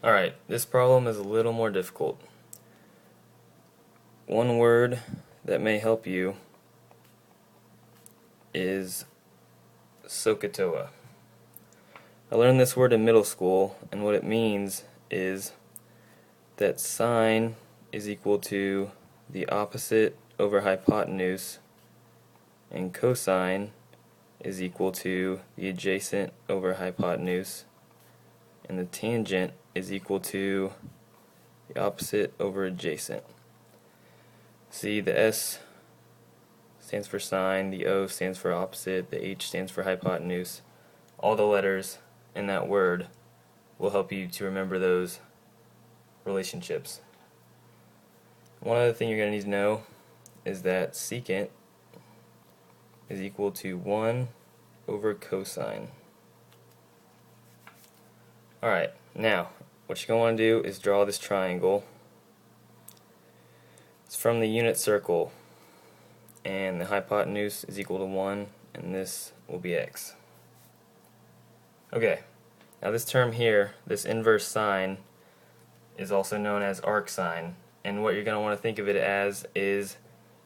Alright, this problem is a little more difficult. One word that may help you is SOHCAHTOA. I learned this word in middle school, and what it means is that sine is equal to the opposite over hypotenuse, and cosine is equal to the adjacent over hypotenuse, and the tangent is equal to the opposite over adjacent. See, the S stands for sine, the O stands for opposite, the H stands for hypotenuse. All the letters in that word will help you to remember those relationships. One other thing you're going to need to know is that secant is equal to 1 over cosine. Alright, now what you're going to want to do is draw this triangle. It's from the unit circle, and the hypotenuse is equal to 1, and this will be x. Okay, now this term here, this inverse sine, is also known as arcsine, and what you're going to want to think of it as is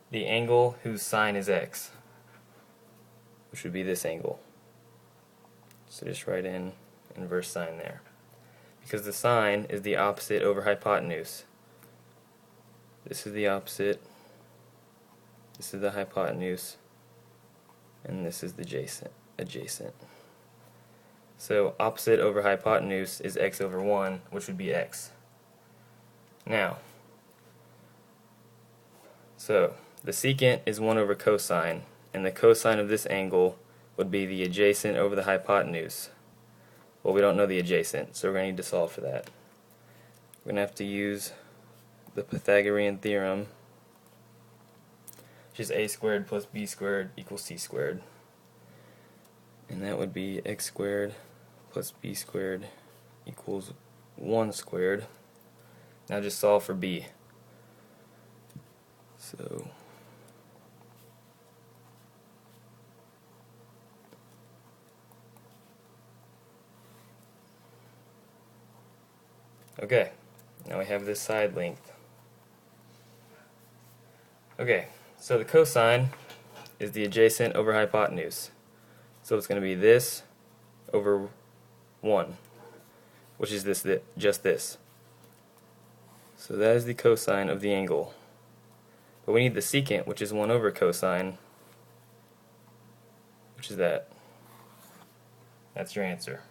the angle whose sine is x, which would be this angle. So just write in inverse sine there. Because the sine is the opposite over hypotenuse. This is the opposite, this is the hypotenuse, and this is the adjacent. So opposite over hypotenuse is x over 1, which would be x. Now, so the secant is 1 over cosine, and the cosine of this angle would be the adjacent over the hypotenuse. Well, we don't know the adjacent, so we're going to need to solve for that. We're going to have to use the Pythagorean theorem, which is a squared plus b squared equals c squared. And that would be x squared plus b squared equals 1 squared. Now just solve for b. So okay, now we have this side length. Okay, so the cosine is the adjacent over hypotenuse. So it's going to be this over 1, which is just this. So that is the cosine of the angle. But we need the secant, which is 1 over cosine, which is that. That's your answer.